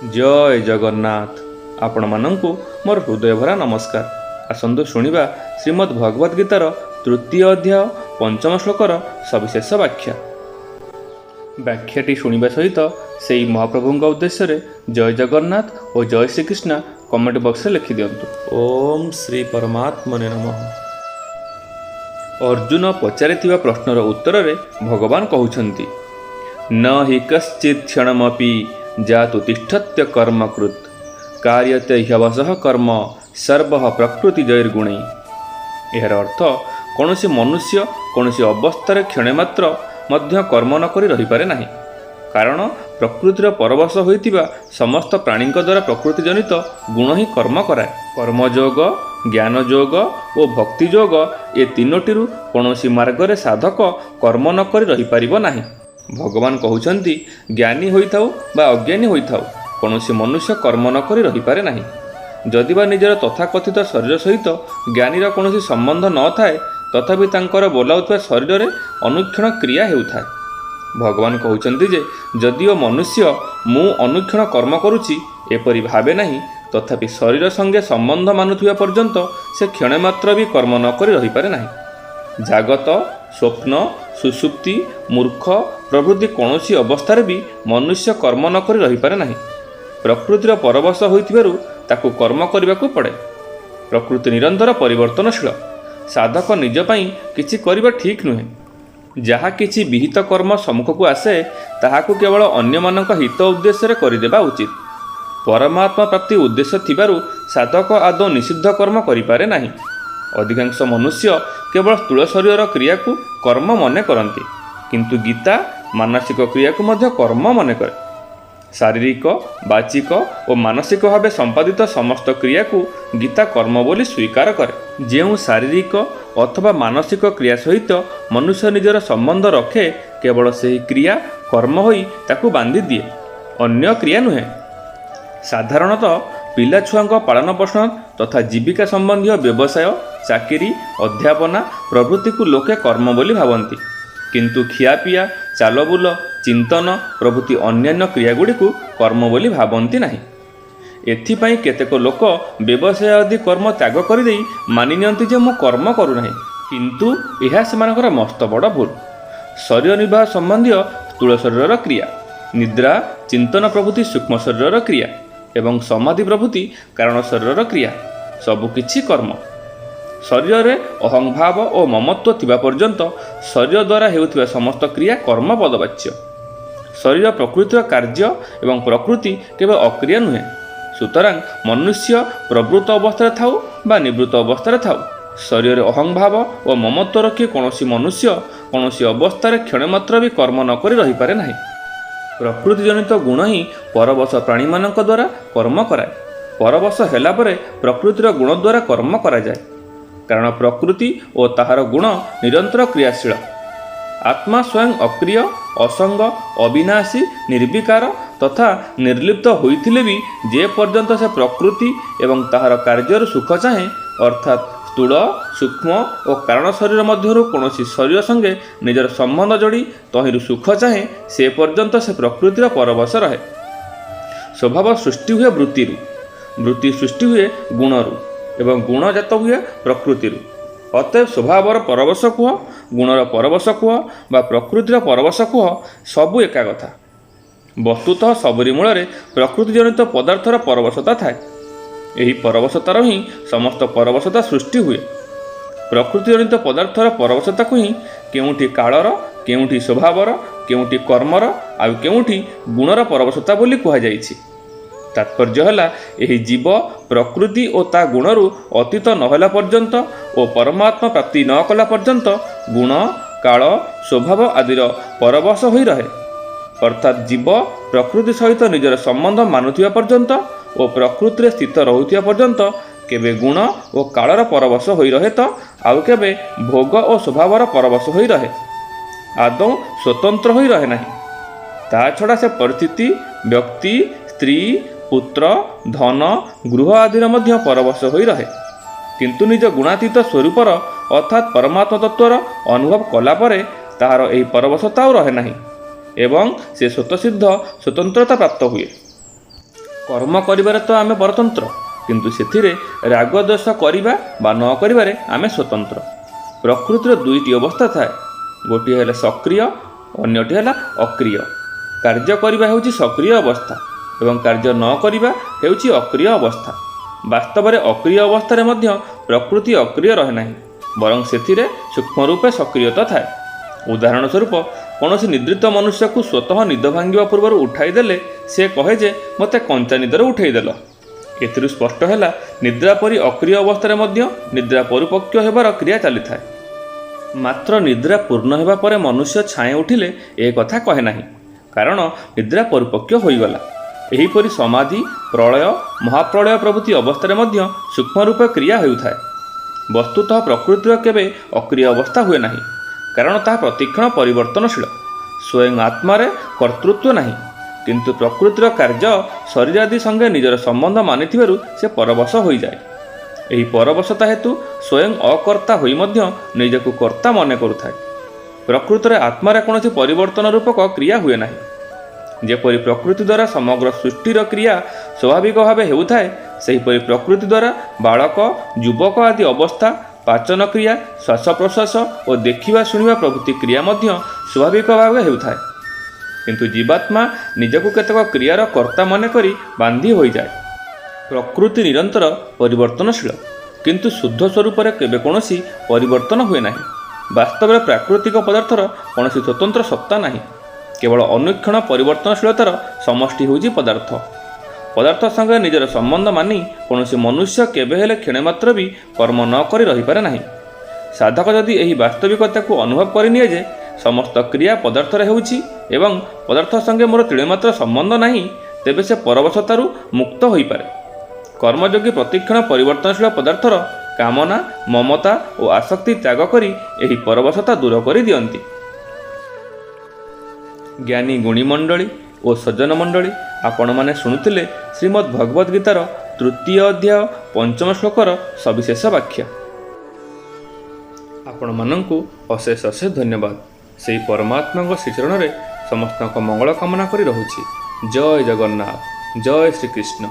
जय जगन्नाथ। आपण मानंकु मोर हृदय भरा नमस्कार। आसंतु शुणिबा श्रीमद् भगवद गीतार तृतीय अध्याय पंचम श्लोकर सविशेष व्याख्या। व्याख्याटी शुणिबा सहित से महाप्रभुंक उद्देश्य रे जय जगन्नाथ और जय श्रीकृष्ण कमेंट बॉक्स लिखि दियंतु। ओम श्री परमात्मने नमः। अर्जुन पचारिथिबा प्रश्नर उत्तर रे भगवान कहउछंती, न हि कश्चित् क्षणमपि जातु तिष्ठत्य कर्मकृत कार्यते ह्यवशः कर्म सर्वः प्रकृति जैर्गुणे। यार अर्थ कौनसी मनुष्य कौनसी अवस्था क्षणे मात्र मध्य कर्म न करी रही पारे नहीं, कारण प्रकृतिर परवश होइतिबा समस्त प्राणी द्वारा प्रकृति जनित गुण ही कर्म कराए। कर्मयोग, ज्ञानयोग और भक्तियोग ए तीनोटिरु कौनसी मार्गरे साधक कर्म न करी रही पारिबो नाही। भगवान कहउछंती, ज्ञानी होइथाउ बा अज्ञानी होइथाउ कौनसी मनुष्य कर्म न करी रही पारे नाही। जदिबा निजर तथाकथित शरीर सहित ज्ञानीर कौनसी संबंध न थाए तथापि तांकर बोलाउथबा शरीर रे अनुक्षण क्रिया हेउथाए। भगवान कहउछंती जे जदिओ मनुष्य मु अनुक्षण कर्म करुछि एपरि भावे नाही, तथापि शरीर संगे संबंध मानुथिबा पर्यंत से क्षणे मात्र भी कर्म न करी रही पारे नाही। जागत, स्वप्न, सुसुप्ति, मूर्ख प्रभृति कौनसी अवस्था भी मनुष्य कर्म न करी रही पारे नाही। प्रकृतिर परवश होइथिबारु ताकू कर्म करबाकू पड़े। प्रकृति निरंतर परिवर्तनशील। साधक निज पई किछि करिबा ठीक नुहे। जहा किछि विहित कर्म सम्मुख को आसे ताहाकू केवल अन्य मानक हित उद्देश्य रे करिदेबा उचित। परमात्मा प्राप्ति उद्देश्य थिबारु साधक आदौ निषिद्ध कर्म करि पारे नाही। अधिकांश मनुष्य केवल स्थूल शरीर क्रिया को कर्म मने करती, किंतु गीता मानसिक क्रिया को मध्य कर्म मने करे। शारीरिक, बाचिक और मानसिक भाव संपादित समस्त क्रिया को गीता कर्म बोली स्वीकार करे। जेउ शारीरिक अथवा मानसिक क्रिया सहित मनुष्य निजर संबंध रखे केवल सही क्रिया कर्म होई ताकू बांधी दिए, अन्य क्रिया नुहे। साधारणतः पिला छुआंक पालन पोषण तथा जीविका संबंधी व्यवसाय, चाकरी, अध्यापना प्रभृति को लोके कर्म बोली भावती, किंतु खियापिया, चालबुल, चिंतन प्रभृति अन्यान्य क्रियागुड़ी को कर्म बोली भावती नहीं। एथिपाई केतेक लोक व्यवसाय आदि कर्म त्याग करदे मानि नियंती जे मु कर्म करू नहीं, किंतु यह सेमानकर मस्त बड़ भूल। शरीर निर्वाह संबंधी स्थूल शरीर क्रिया, निद्रा, चिंतन प्रभृति सूक्ष्म शरीर क्रिया एवं समाधि प्रभृति कारण शरीर क्रिया सबुकिछि कर्म। शरीर रे अहंभाव और ममत्व थिबा पर्यंत शरीर द्वारा हेउथिबा समस्त क्रिया कर्म पदवाच्य। शरीर प्रकृतिर कार्य एवं प्रकृति केवल अक्रिया नुहे। सुतरां मनुष्य प्रवृत्त अवस्था थाउ बा निवृत्त अवस्था थाउ, शरीर अहंभाव और ममत्व रखी कौनसी मनुष्य कौनसी अवस्था क्षण मात्र भी कर्म न करी रही पारे नाही। प्रकृति जनित गुण ही परवश प्राणी मानक द्वारा कर्म कराए। परवश हेला परे प्रकृतिर गुण द्वारा कर्म करा जाए, कारण प्रकृति और ताहार गुण निरंतर क्रियाशील। आत्मा स्वयं अक्रिय, असंग, अविनाशी, निर्विकार तथा निर्लिप्त होइथिले भी जे पर्यंत से प्रकृति एवं ताहार कार्यर सुख चाहे, अर्थात स्थूल, सूक्ष्म और कारण शरीर मध्यरु कौनसी शरीर संगे निजर संबंध जोड़ी तहिरु सुख चाहे से पर्यंत से प्रकृतिर परवश रहे। स्वभाव सृष्टि हुए वृत्तिरु, वृत्ति सृष्टि हुए गुणरु एवं गुण जात हुए प्रकृतिरु। अतएव स्वभावर परवश कुह, गुणर परवश कुह बा प्रकृतिर परवश कुह, सबु एका कथा। वस्तुतः सबरी मूल प्रकृति जनित पदार्थर परवशता थाए। यही परवशतार ही समस्त परवशता सृष्टि हुए। प्रकृति जनित पदार्थर परवशता को ही केउठी कालर, केउठी स्वभावर, केउठी कर्मर आ केउठी गुणर परवशता बोली कहा जाइछि। तात्पर्य है यही जीव प्रकृति और ता गुणरु अतीत नहला पर्यंत और परमात्मा प्राप्ति न कला पर्यंत गुण, काल, स्वभाव आदिर परवश होई रहे। अर्थात जीव प्रकृति सहित निजर संबंध मानुथिबा पर्यंत और प्रकृति स्थित रहुथिबा पर्यंत केबे गुण और कालर परवश होई रहे तो आउ केबे भोग और स्वभावर परवश होई रहे, आदौ स्वतंत्र होई रहे नहीं। ता छड़ा से परिस्थिति, व्यक्ति, स्त्री, पुत्र, धन, गृह आदिर मध्य परवश होई रहे, किंतु निज गुणातीत स्वरूपर अर्थात परमात्मा तत्वर अनुभव कला परे ताहार एही परवशता रहे नहीं एवं से स्वतसिद्ध स्वतंत्रता प्राप्त हुए। କର୍ମ କରିବାରେ ତ ଆମେ ପରତନ୍ତ୍ର, କିନ୍ତୁ ସେଥିରେ ରାଗ ଦୋଷ କରିବା ବା ନ କରିବାରେ ଆମେ ସ୍ୱତନ୍ତ୍ର। ପ୍ରକୃତିର ଦୁଇଟି ଅବସ୍ଥା ଥାଏ, ଗୋଟିଏ ହେଲା ସକ୍ରିୟ, ଅନ୍ୟଟି ହେଲା ଅକ୍ରିୟ। କାର୍ଯ୍ୟ କରିବା ହେଉଛି ସକ୍ରିୟ ଅବସ୍ଥା ଏବଂ କାର୍ଯ୍ୟ ନ କରିବା ହେଉଛି ଅକ୍ରିୟ ଅବସ୍ଥା। ବାସ୍ତବରେ ଅକ୍ରିୟ ଅବସ୍ଥାରେ ମଧ୍ୟ ପ୍ରକୃତି ଅକ୍ରିୟ ରହେ ନାହିଁ, ବରଂ ସେଥିରେ ସୂକ୍ଷ୍ମ ରୂପେ ସକ୍ରିୟତା ଥାଏ। ଉଦାହରଣ ସ୍ୱରୂପ କୌଣସି ନିଦ୍ରିତ ମନୁଷ୍ୟକୁ ସ୍ୱତଃ ନିଦ ଭାଙ୍ଗିବା ପୂର୍ବରୁ ଉଠାଇ ଦେଲେ ସେ କହେ ଯେ ମୋତେ କଞ୍ଚା ନିଦରେ ଉଠାଇଦେଲ। ଏଥିରୁ ସ୍ପଷ୍ଟ ହେଲା ନିଦ୍ରା ପରି ଅକ୍ରିୟ ଅବସ୍ଥାରେ ମଧ୍ୟ ନିଦ୍ରା ପରିପକ୍ୱ ହେବାର କ୍ରିୟା ଚାଲିଥାଏ। ମାତ୍ର ନିଦ୍ରା ପୂର୍ଣ୍ଣ ହେବା ପରେ ମନୁଷ୍ୟ ଛାଏଁ ଉଠିଲେ ଏ କଥା କହେ ନାହିଁ, କାରଣ ନିଦ୍ରା ପରିପକ୍ୱ ହୋଇଗଲା। ଏହିପରି ସମାଧି, ପ୍ରଳୟ, ମହାପ୍ରଳୟ ପ୍ରଭୃତି ଅବସ୍ଥାରେ ମଧ୍ୟ ସୂକ୍ଷ୍ମ ରୂପେ କ୍ରିୟା ହେଉଥାଏ। ବସ୍ତୁତଃ ପ୍ରକୃତିର କେବେ ଅକ୍ରିୟ ଅବସ୍ଥା ହୁଏ ନାହିଁ, କାରଣ ତାହା ପ୍ରତିକ୍ଷଣ ପରିବର୍ତ୍ତନଶୀଳ। ସ୍ୱୟଂ ଆତ୍ମାରେ କର୍ତ୍ତୃତ୍ୱ ନାହିଁ, କିନ୍ତୁ ପ୍ରକୃତିର କାର୍ଯ୍ୟ ଶରୀରାଦି ସଙ୍ଗେ ନିଜର ସମ୍ବନ୍ଧ ମାନିଥିବାରୁ ସେ ପରବଶ ହୋଇଯାଏ। ଏହି ପରବଶତା ହେତୁ ସ୍ୱୟଂ ଅକର୍ତ୍ତା ହୋଇ ମଧ୍ୟ ନିଜକୁ କର୍ତ୍ତା ମନେ କରୁଥାଏ। ପ୍ରକୃତରେ ଆତ୍ମାରେ କୌଣସି ପରିବର୍ତ୍ତନ ରୂପକ କ୍ରିୟା ହୁଏ ନାହିଁ। ଯେପରି ପ୍ରକୃତି ଦ୍ୱାରା ସମଗ୍ର ସୃଷ୍ଟିର କ୍ରିୟା ସ୍ୱାଭାବିକ ଭାବେ ହେଉଥାଏ, ସେହିପରି ପ୍ରକୃତି ଦ୍ୱାରା ବାଳକ, ଯୁବକ ଆଦି ଅବସ୍ଥା, ପାଚନ କ୍ରିୟା, ଶ୍ୱାସ ପ୍ରଶ୍ୱାସ ଓ ଦେଖିବା ଶୁଣିବା ପ୍ରଭୃତି କ୍ରିୟା ମଧ୍ୟ ସ୍ୱାଭାବିକ ଭାବେ ହେଉଥାଏ। କିନ୍ତୁ ଜୀବାତ୍ମା ନିଜକୁ କେତେକ କ୍ରିୟାର କର୍ତ୍ତା ମନେ କରି ବାନ୍ଧି ହୋଇଯାଏ। ପ୍ରକୃତି ନିରନ୍ତର ପରିବର୍ତ୍ତନଶୀଳ, କିନ୍ତୁ ଶୁଦ୍ଧ ସ୍ୱରୂପରେ କେବେ କୌଣସି ପରିବର୍ତ୍ତନ ହୁଏ ନାହିଁ। ବାସ୍ତବରେ ପ୍ରାକୃତିକ ପଦାର୍ଥର କୌଣସି ସ୍ୱତନ୍ତ୍ର ସତ୍ତା ନାହିଁ, କେବଳ ଅନୁକ୍ଷଣ ପରିବର୍ତ୍ତନଶୀଳତାର ସମଷ୍ଟି ହେଉଛି ପଦାର୍ଥ। ପଦାର୍ଥ ସଙ୍ଗେ ନିଜର ସମ୍ବନ୍ଧ ମାନି କୌଣସି ମନୁଷ୍ୟ କେବେ ହେଲେ କ୍ଷଣେ ମାତ୍ର ବି କର୍ମ ନ କରି ରହିପାରେ ନାହିଁ। ସାଧକ ଯଦି ଏହି ବାସ୍ତବିକତାକୁ ଅନୁଭବ କରିନିଏ ଯେ ସମସ୍ତ କ୍ରିୟା ପଦାର୍ଥରେ ହେଉଛି ଏବଂ ପଦାର୍ଥ ସଙ୍ଗେ ମୋର ତିଳେମାତ୍ର ସମ୍ବନ୍ଧ ନାହିଁ, ତେବେ ସେ ପରବଶତାରୁ ମୁକ୍ତ ହୋଇପାରେ। କର୍ମଯୋଗୀ ପ୍ରତିକ୍ଷଣ ପରିବର୍ତ୍ତନଶୀଳ ପଦାର୍ଥର କାମନା, ମମତା ଓ ଆସକ୍ତି ତ୍ୟାଗ କରି ଏହି ପରବଶତା ଦୂର କରି ଦିଅନ୍ତି। ଜ୍ଞାନୀ ଗୁଣୀ ମଣ୍ଡଳୀ ଓ ସଜ୍ଜନ ମଣ୍ଡଳୀ, ଆପଣମାନେ ଶୁଣୁଥିଲେ ଶ୍ରୀମଦ୍ ଭଗବଦ୍ ଗୀତାର 3ୟ ଅଧ୍ୟାୟ 5ମ ଶ୍ଲୋକର ସବିଶେଷ ବାଖ୍ୟା। ଆପଣମାନଙ୍କୁ ଅଶେଷ ଅଶେଷ ଧନ୍ୟବାଦ। ସେହି ପରମାତ୍ମାଙ୍କ ଶ୍ରୀଚରଣରେ ସମସ୍ତଙ୍କ ମଙ୍ଗଳ କାମନା କରି ରହୁଛି। ଜୟ ଜଗନ୍ନାଥ, ଜୟ ଶ୍ରୀକୃଷ୍ଣ।